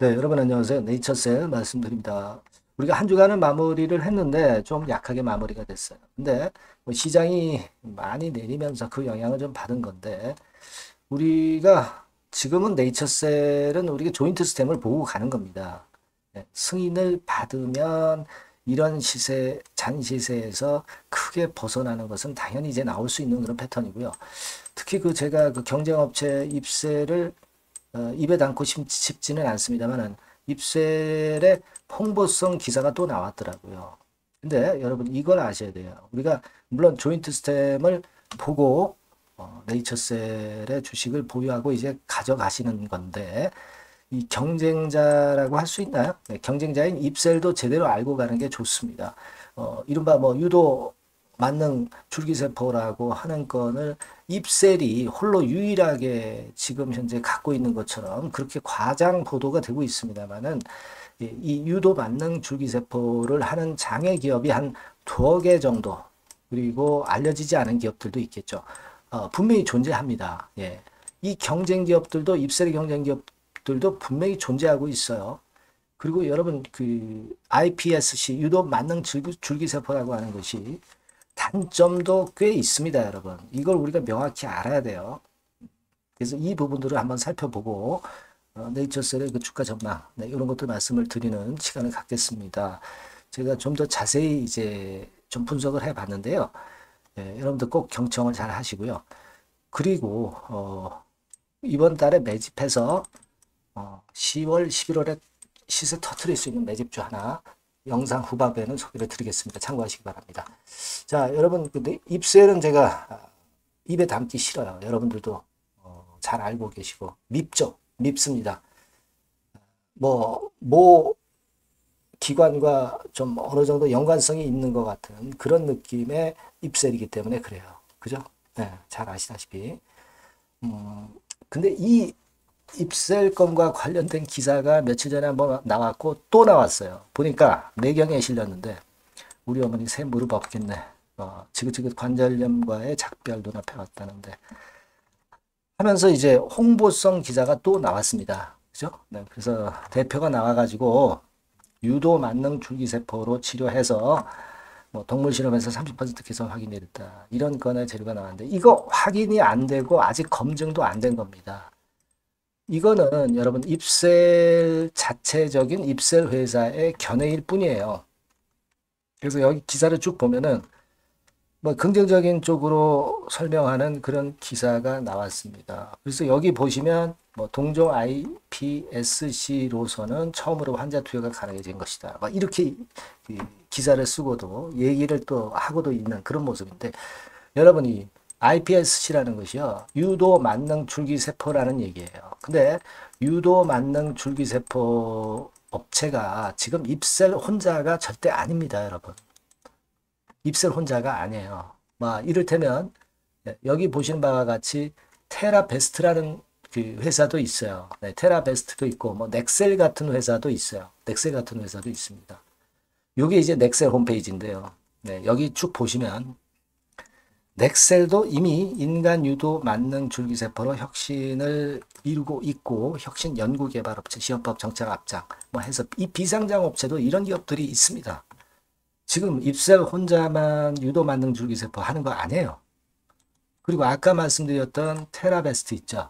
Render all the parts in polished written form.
네, 여러분 안녕하세요. 네이처셀 말씀드립니다. 우리가 한 주간을 마무리를 했는데 좀 약하게 마무리가 됐어요. 근데 뭐 시장이 많이 내리면서 그 영향을 좀 받은 건데 우리가 지금은 네이처셀은 우리가 조인트 스템을 보고 가는 겁니다. 네, 승인을 받으면 이런 시세, 잔 시세에서 크게 벗어나는 것은 당연히 이제 나올 수 있는 그런 패턴이고요. 특히 제가 그 경쟁업체 입세를 입에 담고 싶지는 않습니다만은 입셀의 홍보성 기사가 또 나왔더라고요. 근데 여러분 이걸 아셔야 돼요. 우리가 물론 조인트 스템을 보고 네이처셀의 주식을 보유하고 이제 가져가시는 건데 이 경쟁자라고 할 수 있나요? 네, 경쟁자인 입셀도 제대로 알고 가는 게 좋습니다. 이른바 뭐 유도 만능 줄기세포라고 하는 건을 입셀이 홀로 유일하게 지금 현재 갖고 있는 것처럼 그렇게 과장 보도가 되고 있습니다만은 이 유도 만능 줄기세포를 하는 장애 기업이 한 두어 개 정도 그리고 알려지지 않은 기업들도 있겠죠. 분명히 존재합니다. 예. 이 경쟁 기업들도 입셀의 경쟁 기업들도 분명히 존재하고 있어요. 그리고 여러분 그 iPSC 유도 만능 줄기세포라고 하는 것이 단점도 꽤 있습니다, 여러분. 이걸 우리가 명확히 알아야 돼요. 그래서 이 부분들을 한번 살펴보고 네이처셀의 그 주가 전망, 네, 이런 것들 말씀을 드리는 시간을 갖겠습니다. 제가 좀 더 자세히 이제 좀 분석을 해봤는데요. 네, 여러분들 꼭 경청을 잘 하시고요. 그리고 이번 달에 매집해서 10월, 11월에 시세 터트릴 수 있는 매집주 하나 영상 후반부에는 소개를 드리겠습니다. 참고하시기 바랍니다. 자, 여러분, 근데 입셀은 제가 입에 담기 싫어요. 여러분들도 잘 알고 계시고 밉죠. 밉습니다. 모 기관과 좀 어느 정도 연관성이 있는 것 같은 그런 느낌의 입셀이기 때문에 그래요. 그죠? 네, 잘 아시다시피. 근데 이 입셀건과 관련된 기사가 며칠 전에 한번 나왔고 또 나왔어요. 보니까 뇌경에 실렸는데 우리 어머니 새 무릎 없겠네. 지긋지긋 관절염과의 작별 눈앞에 왔다는데 하면서 이제 홍보성 기사가 또 나왔습니다. 그죠? 네, 그래서 대표가 나와가지고 유도 만능 줄기세포로 치료해서 뭐 동물 실험에서 30% 개선 확인이 됐다. 이런 건의 재료가 나왔는데 이거 확인이 안 되고 아직 검증도 안 된 겁니다. 이거는 여러분 입셀 자체적인 입셀 회사의 견해일 뿐이에요. 그래서 여기 기사를 쭉 보면은 뭐 긍정적인 쪽으로 설명하는 그런 기사가 나왔습니다. 그래서 여기 보시면 뭐 동종 iPSC로서는 처음으로 환자 투여가 가능해진 것이다. 막 이렇게 기사를 쓰고도 얘기를 또 하고도 있는 그런 모습인데 여러분이 iPSC라는 것이요. 유도 만능 줄기세포라는 얘기예요. 근데 유도 만능 줄기세포 업체가 지금 입셀 혼자가 절대 아닙니다, 여러분. 입셀 혼자가 아니에요. 막 이를테면 여기 보시는 바와 같이 테라베스트라는 그 회사도 있어요. 네, 테라베스트도 있고 뭐 넥셀 같은 회사도 있어요. 넥셀 같은 회사도 있습니다. 이게 이제 넥셀 홈페이지인데요. 네, 여기 쭉 보시면 넥셀도 이미 인간 유도 만능 줄기세포로 혁신을 이루고 있고 혁신 연구개발업체 시험법 정책 앞장 뭐 해서 이 비상장 업체도 이런 기업들이 있습니다. 지금 입셀 혼자만 유도 만능 줄기세포 하는 거 아니에요. 그리고 아까 말씀드렸던 테라베스트 있죠.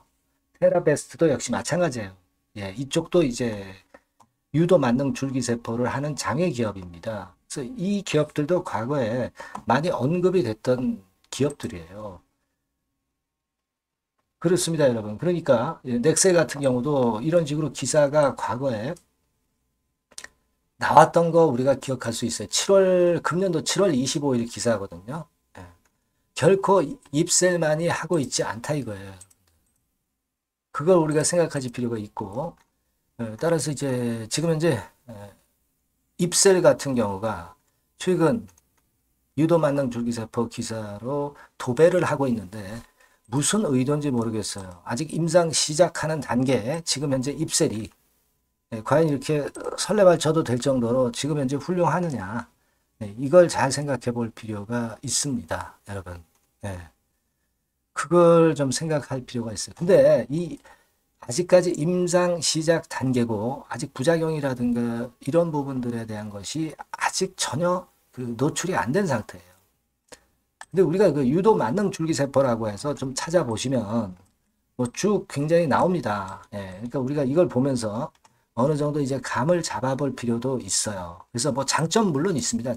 테라베스트도 역시 마찬가지예요. 예, 이쪽도 이제 유도 만능 줄기세포를 하는 장외 기업입니다. 그래서 이 기업들도 과거에 많이 언급이 됐던 기업들이에요. 그렇습니다, 여러분. 그러니까 넥셀 같은 경우도 이런 식으로 기사가 과거에 나왔던 거 우리가 기억할 수 있어요. 금년도 7월 25일 기사거든요. 예. 결코 입셀만이 하고 있지 않다 이거예요. 그걸 우리가 생각하실 필요가 있고, 따라서 이제 지금 현재 입셀 같은 경우가 최근 유도 만능 줄기세포 기사로 도배를 하고 있는데 무슨 의도인지 모르겠어요. 아직 임상 시작하는 단계에 지금 현재 입셀이 과연 이렇게 설레발쳐도 될 정도로 지금 현재 훌륭하느냐. 이걸 잘 생각해 볼 필요가 있습니다. 여러분. 그걸 좀 생각할 필요가 있어요. 근데 이 아직까지 임상 시작 단계고 아직 부작용이라든가 이런 부분들에 대한 것이 아직 전혀 그 노출이 안 된 상태예요. 근데 우리가 그 유도 만능 줄기세포라고 해서 좀 찾아보시면 뭐 쭉 굉장히 나옵니다. 예, 그러니까 우리가 이걸 보면서 어느 정도 이제 감을 잡아볼 필요도 있어요. 그래서 뭐 장점 물론 있습니다.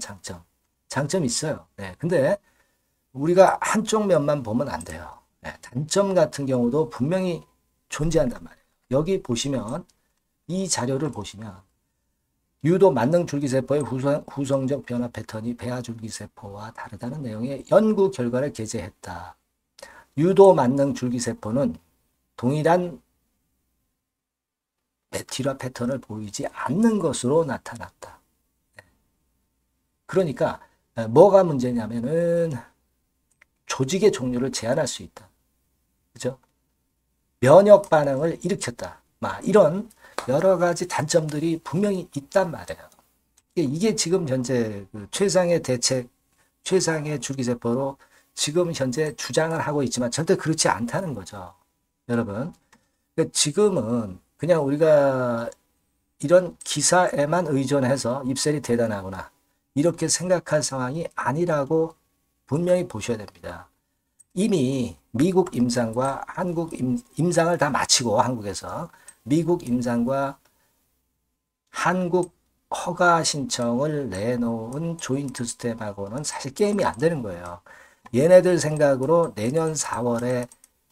장점 있어요. 네, 근데 우리가 한쪽 면만 보면 안 돼요. 네, 단점 같은 경우도 분명히 존재한단 말이에요. 여기 보시면 이 자료를 보시면 유도 만능 줄기세포의 후성적 변화 패턴이 배아 줄기세포와 다르다는 내용의 연구 결과를 게재했다. 유도 만능 줄기세포는 동일한 메틸화 패턴을 보이지 않는 것으로 나타났다. 그러니까 뭐가 문제냐면은 조직의 종류를 제한할 수 있다. 그죠? 면역 반응을 일으켰다. 막 이런 여러 가지 단점들이 분명히 있단 말이에요. 이게 지금 현재 그 최상의 대책, 최상의 줄기세포로 지금 현재 주장을 하고 있지만 절대 그렇지 않다는 거죠. 여러분. 그러니까 지금은 그냥 우리가 이런 기사에만 의존해서 잎셀이 대단하구나 이렇게 생각할 상황이 아니라고 분명히 보셔야 됩니다. 이미 미국 임상과 한국 임상을 다 마치고 한국에서 미국 임상과 한국 허가 신청을 내놓은 조인트 스텝하고는 사실 게임이 안 되는 거예요. 얘네들 생각으로 내년 4월에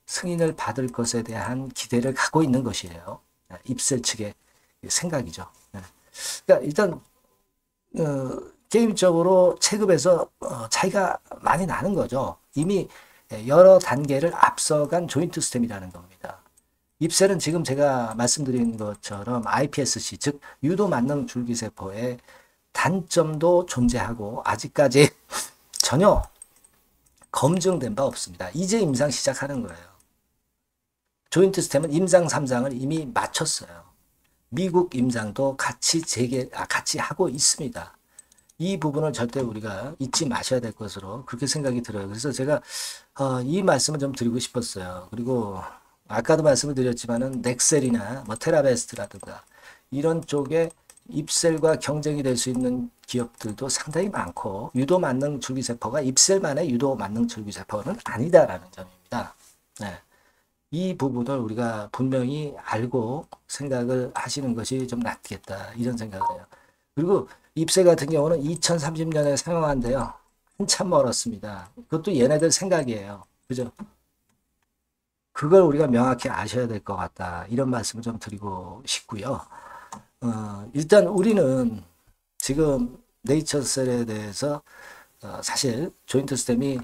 승인을 받을 것에 대한 기대를 갖고 있는 것이에요. 잎셀 측의 생각이죠. 그러니까 일단 게임적으로 체급에서 차이가 많이 나는 거죠. 이미 여러 단계를 앞서간 조인트 스템이라는 겁니다. 잎셀은 지금 제가 말씀드린 것처럼 iPSC, 즉 유도 만능 줄기세포의 단점도 존재하고 아직까지 전혀 검증된 바 없습니다. 이제 임상 시작하는 거예요. 조인트 스템은 임상 3상을 이미 마쳤어요. 미국 임상도 같이 하고 있습니다. 이 부분을 절대 우리가 잊지 마셔야 될 것으로 그렇게 생각이 들어요. 그래서 제가 이 말씀을 좀 드리고 싶었어요. 그리고 아까도 말씀을 드렸지만은 넥셀이나 뭐 테라베스트라든가 이런 쪽에 잎셀과 경쟁이 될 수 있는 기업들도 상당히 많고 유도 만능 줄기세포가 잎셀만의 유도 만능 줄기세포는 아니다라는 점입니다. 네. 이 부분을 우리가 분명히 알고 생각을 하시는 것이 좀 낫겠다 이런 생각을 해요. 그리고 잎셀 같은 경우는 2030년에 상용한데요. 한참 멀었습니다. 그것도 얘네들 생각이에요. 그죠? 그걸 우리가 명확히 아셔야 될 것 같다. 이런 말씀을 좀 드리고 싶고요. 일단 우리는 지금 네이처셀에 대해서 사실 조인트 스템이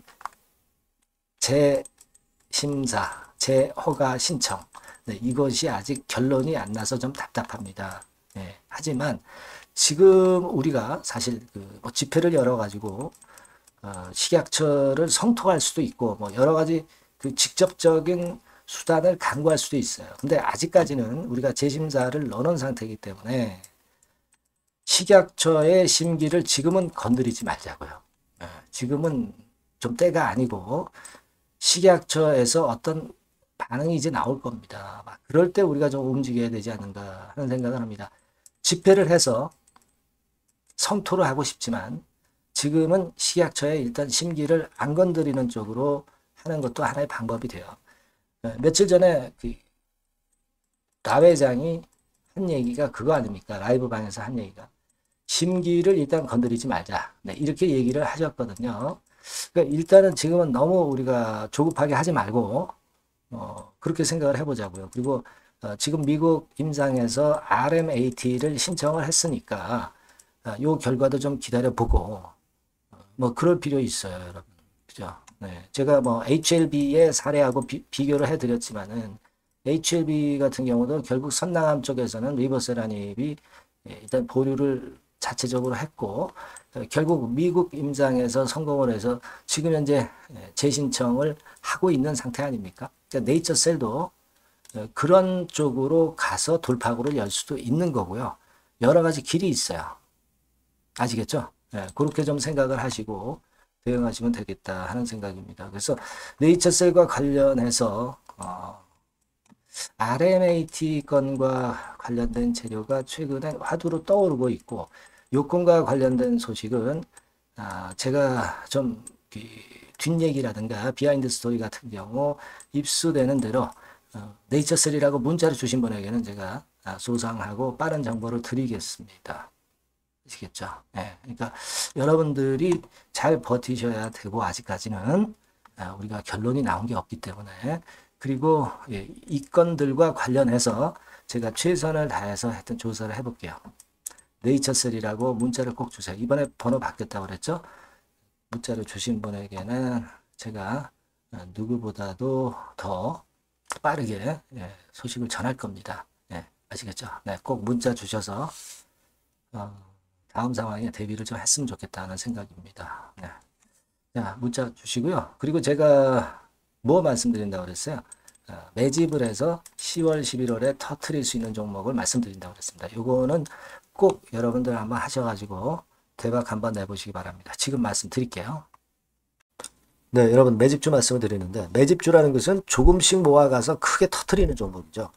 재심사, 재허가 신청 이것이 아직 결론이 안 나서 좀 답답합니다. 네. 하지만 지금 우리가 사실 뭐 집회를 열어가지고 식약처를 성토할 수도 있고 뭐 여러 가지 그 직접적인 수단을 강구할 수도 있어요. 근데 아직까지는 우리가 재심사를 넣어놓은 상태이기 때문에 식약처의 심기를 지금은 건드리지 말자고요. 지금은 좀 때가 아니고 식약처에서 어떤 반응이 이제 나올 겁니다. 그럴 때 우리가 좀 움직여야 되지 않는가 하는 생각을 합니다. 집회를 해서 성토를 하고 싶지만 지금은 식약처에 일단 심기를 안 건드리는 쪽으로 하는 것도 하나의 방법이 돼요. 며칠 전에 나 회장이 한 얘기가 그거 아닙니까? 라이브 방에서 한 얘기가 심기를 일단 건드리지 말자. 네, 이렇게 얘기를 하셨거든요. 그러니까 일단은 지금은 너무 우리가 조급하게 하지 말고 그렇게 생각을 해보자고요. 그리고 지금 미국 임상에서 RMAT를 신청을 했으니까 요 결과도 좀 기다려보고 뭐 그럴 필요 있어요, 여러분. 그죠? 네. 제가 뭐 HLB의 사례하고 비교를 해드렸지만은 HLB 같은 경우도 결국 선낭암 쪽에서는 리보세라닙이 일단 보류를 자체적으로 했고 결국 미국 임상에서 성공을 해서 지금 현재 재신청을 하고 있는 상태 아닙니까? 그러니까 네이처셀도 그런 쪽으로 가서 돌파구를 열 수도 있는 거고요. 여러 가지 길이 있어요. 아시겠죠? 네, 그렇게 좀 생각을 하시고 대응하시면 되겠다 하는 생각입니다. 그래서 네이처셀과 관련해서 RMAT 건과 관련된 재료가 최근에 화두로 떠오르고 있고, 요건과 관련된 소식은 제가 좀 뒷얘기라든가 비하인드 스토리 같은 경우 입수되는 대로 네이처3라고 문자를 주신 분에게는 제가 소상하고 빠른 정보를 드리겠습니다. 아시겠죠? 네, 그러니까 여러분들이 잘 버티셔야 되고 아직까지는 우리가 결론이 나온 게 없기 때문에 그리고 이 건들과 관련해서 제가 최선을 다해서 했던 조사를 해볼게요. 네이처3라고 문자를 꼭 주세요. 이번에 번호 바뀌었다고 그랬죠? 문자를 주신 분에게는 제가 누구보다도 더 빠르게 소식을 전할 겁니다. 네, 아시겠죠? 네, 꼭 문자 주셔서 다음 상황에 대비를 좀 했으면 좋겠다는 생각입니다. 네. 자, 문자 주시고요. 그리고 제가 뭐 말씀드린다고 그랬어요? 매집을 해서 10월, 11월에 터트릴 수 있는 종목을 말씀드린다고 그랬습니다. 요거는 꼭 여러분들 한번 하셔가지고 대박 한번 내보시기 바랍니다. 지금 말씀드릴게요. 네, 여러분 매집주 말씀을 드리는데 매집주라는 것은 조금씩 모아가서 크게 터트리는 종목이죠.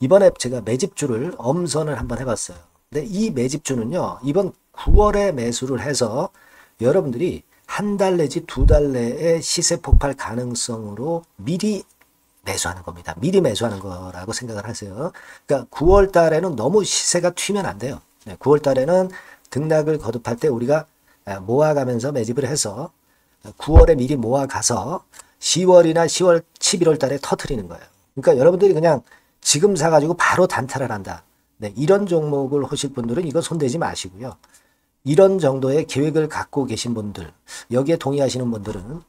이번에 제가 매집주를 엄선을 한번 해봤어요. 근데 이 매집주는요, 이번 9월에 매수를 해서 여러분들이 한 달 내지 두 달 내에 시세 폭발 가능성으로 미리 매수하는 겁니다. 미리 매수하는 거라고 생각을 하세요. 그러니까 9월 달에는 너무 시세가 튀면 안 돼요. 네, 9월 달에는 등락을 거듭할 때 우리가 모아가면서 매집을 해서 9월에 미리 모아가서 10월이나 10월, 11월 달에 터트리는 거예요. 그러니까 여러분들이 그냥 지금 사가지고 바로 단타를 한다. 네, 이런 종목을 하실 분들은 이거 손대지 마시고요. 이런 정도의 계획을 갖고 계신 분들, 여기에 동의하시는 분들은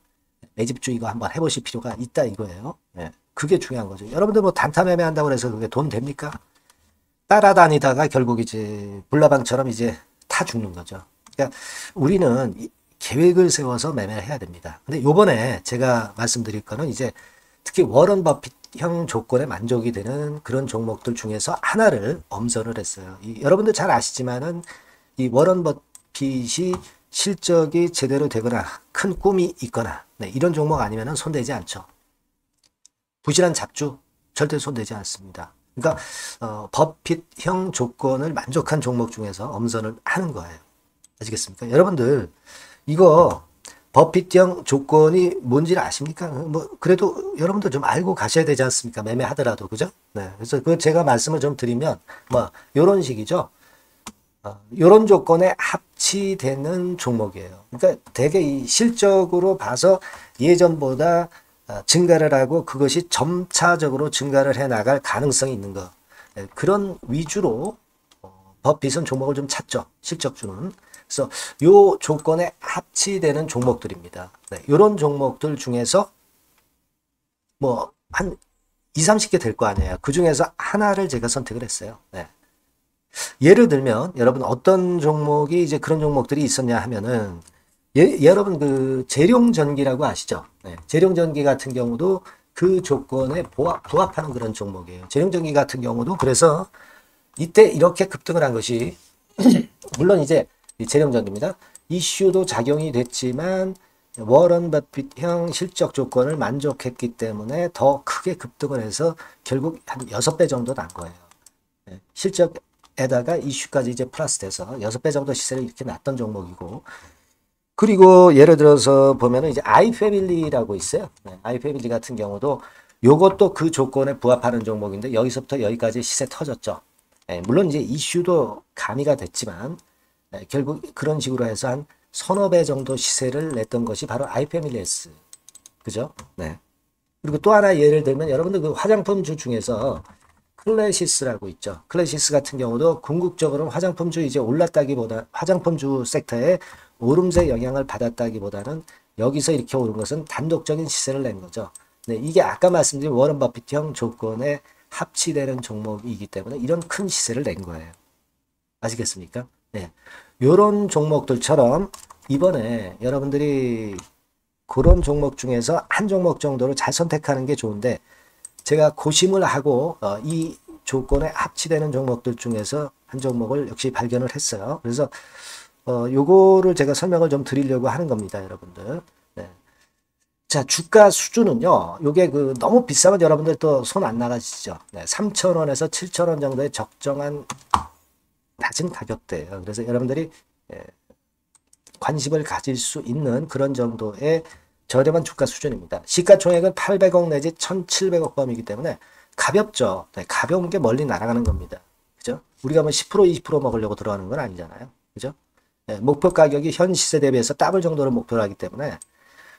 매집주 이거 한번 해보실 필요가 있다 이거예요. 네, 그게 중요한 거죠. 여러분들 뭐 단타 매매한다고 해서 그게 돈 됩니까? 따라다니다가 결국 이제 불나방처럼 이제 타 죽는 거죠. 그러니까 우리는 계획을 세워서 매매를 해야 됩니다. 근데 요번에 제가 말씀드릴 거는 이제 특히 워런 버핏형 조건에 만족이 되는 그런 종목들 중에서 하나를 엄선을 했어요. 여러분들 잘 아시지만은 이 워런 버핏이 실적이 제대로 되거나 큰 꿈이 있거나 이런 종목 아니면은 손대지 않죠. 부실한 잡주 절대 손대지 않습니다. 그러니까 버핏형 조건을 만족한 종목 중에서 엄선을 하는 거예요. 아시겠습니까? 여러분들 이거 버핏형 조건이 뭔지를 아십니까? 뭐 그래도 여러분들 좀 알고 가셔야 되지 않습니까? 매매하더라도 그죠? 네, 그래서 그 제가 말씀을 좀 드리면 뭐 이런 식이죠. 이런 조건에 합치되는 종목이에요. 그러니까 되게 이 실적으로 봐서 예전보다 증가를 하고 그것이 점차적으로 증가를 해 나갈 가능성이 있는 거. 네, 그런 위주로 버핏은 종목을 좀 찾죠. 실적주는. 그래서 요 조건에 합치되는 종목들입니다. 네, 이런 종목들 중에서 뭐 한 2, 30개 될 거 아니에요. 그 중에서 하나를 제가 선택을 했어요. 네. 예를 들면 여러분 어떤 종목이 이제 그런 종목들이 있었냐 하면은 여러분 그 재룡전기라고 아시죠? 네, 재룡전기 같은 경우도 그 조건에 부합하는 그런 종목이에요. 재룡전기 같은 경우도 그래서 이때 이렇게 급등을 한 것이 물론 이제 재룡전기입니다. 이슈도 작용이 됐지만 워런 버핏형 실적 조건을 만족했기 때문에 더 크게 급등을 해서 결국 한 6배 정도 난 거예요. 네, 실적에다가 이슈까지 이제 플러스 돼서 6배 정도 시세를 이렇게 났던 종목이고, 그리고 예를 들어서 보면은 이제 아이패밀리라고 있어요. 네, 아이패밀리 같은 경우도 요것도 그 조건에 부합하는 종목인데 여기서부터 여기까지 시세 터졌죠. 네, 물론 이제 이슈도 가미가 됐지만 결국 그런 식으로 해서 한 서너 배 정도 시세를 냈던 것이 바로 아이패밀리스. 그죠? 네. 그리고 또 하나 예를 들면 여러분들 그 화장품주 중에서 클래시스라고 있죠. 클래시스 같은 경우도 궁극적으로 화장품주 이제 올랐다기보다 화장품주 섹터에 오름세 영향을 받았다기보다는 여기서 이렇게 오른 것은 단독적인 시세를 낸 거죠. 네, 이게 아까 말씀드린 워런 버핏형 조건에 합치되는 종목이기 때문에 이런 큰 시세를 낸 거예요. 아시겠습니까? 네. 요런 종목들처럼 이번에 여러분들이 그런 종목 중에서 한 종목 정도로 잘 선택하는 게 좋은데 제가 고심을 하고 이 조건에 합치되는 종목들 중에서 한 종목을 역시 발견을 했어요. 그래서 요거를 제가 설명을 좀 드리려고 하는 겁니다, 여러분들. 네. 자, 주가 수준은요, 요게 그 너무 비싸면 여러분들 또 손 안 나가시죠. 네, 3,000원에서 7,000원 정도의 적정한 낮은 가격대예요. 그래서 여러분들이 관심을 가질 수 있는 그런 정도의 저렴한 주가 수준입니다. 시가총액은 800억 내지 1,700억 범이기 때문에 가볍죠. 네, 가벼운 게 멀리 날아가는 겁니다. 그죠? 우리가 뭐 10%, 20% 먹으려고 들어가는 건 아니잖아요. 그죠? 네, 목표 가격이 현 시세 대비해서 더블 정도를 목표로 하기 때문에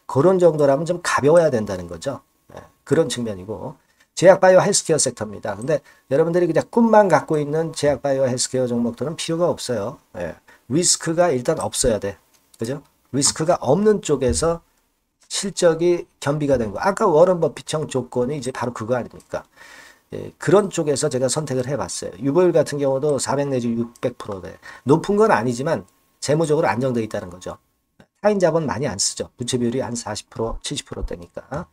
그런 정도라면 좀 가벼워야 된다는 거죠. 네, 그런 측면이고 제약바이오 헬스케어 섹터입니다. 근데 여러분들이 그냥 꿈만 갖고 있는 제약바이오 헬스케어 종목들은 필요가 없어요. 네, 리스크가 일단 없어야 돼. 그죠? 리스크가 없는 쪽에서 실적이 겸비가 된 거. 아까 워런 버핏형 조건이 이제 바로 그거 아닙니까? 예, 그런 쪽에서 제가 선택을 해봤어요. 유보율 같은 경우도 400 내지 600%대. 높은 건 아니지만 재무적으로 안정되어 있다는 거죠. 타인 자본 많이 안 쓰죠. 부채 비율이 한 40%, 70%대니까.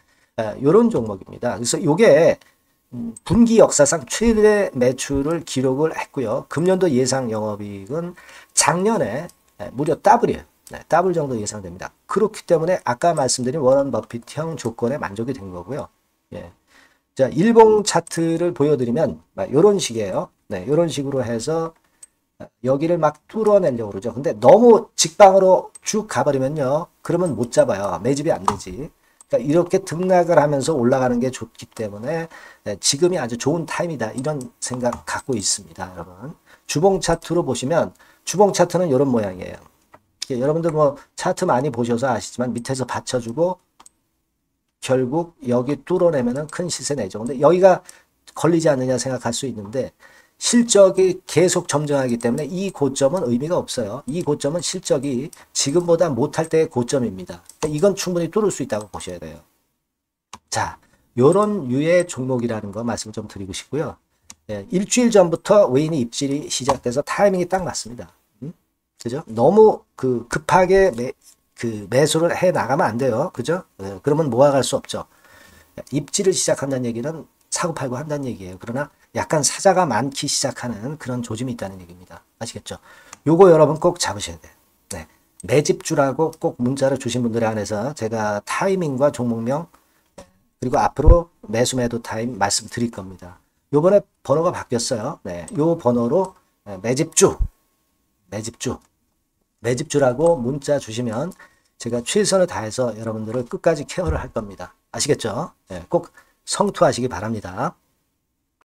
이런 종목입니다. 그래서 이게 분기 역사상 최대 매출을 기록을 했고요. 금년도 예상 영업이익은 작년에 무려 더블이에요. 네, 더블 정도 예상됩니다. 그렇기 때문에 아까 말씀드린 워런 버핏형 조건에 만족이 된 거고요. 예. 자, 일봉 차트를 보여드리면 이런 식이에요. 네, 이런 식으로 해서 여기를 막 뚫어내려고 그러죠. 근데 너무 직방으로 쭉 가버리면요. 그러면 못 잡아요. 매집이 안 되지. 그러니까 이렇게 등락을 하면서 올라가는 게 좋기 때문에 지금이 아주 좋은 타임이다. 이런 생각 갖고 있습니다. 여러분. 주봉 차트로 보시면 주봉 차트는 이런 모양이에요. 여러분들 뭐 차트 많이 보셔서 아시지만 밑에서 받쳐주고 결국 여기 뚫어내면은 큰 시세 내죠. 근데 여기가 걸리지 않느냐 생각할 수 있는데 실적이 계속 점증하기 때문에 이 고점은 의미가 없어요. 이 고점은 실적이 지금보다 못할 때의 고점입니다. 이건 충분히 뚫을 수 있다고 보셔야 돼요. 자, 요런 유의 종목이라는 거 말씀 좀 드리고 싶고요. 예, 일주일 전부터 외인이 입질이 시작돼서 타이밍이 딱 맞습니다. 그죠? 너무 급하게 매수를 해 나가면 안 돼요. 그죠? 예, 그러면 모아갈 수 없죠. 입지를 시작한다는 얘기는 사고 팔고 한다는 얘기예요. 그러나 약간 사자가 많기 시작하는 그런 조짐이 있다는 얘기입니다. 아시겠죠? 요거 여러분 꼭 잡으셔야 돼요. 네. 매집주라고 꼭 문자를 주신 분들에 한해서 제가 타이밍과 종목명 그리고 앞으로 매수 매도 타임 말씀드릴 겁니다. 요번에 번호가 바뀌었어요. 네. 요 번호로 매집주라고 문자 주시면 제가 최선을 다해서 여러분들을 끝까지 케어를 할 겁니다. 아시겠죠? 네, 꼭 성투하시기 바랍니다.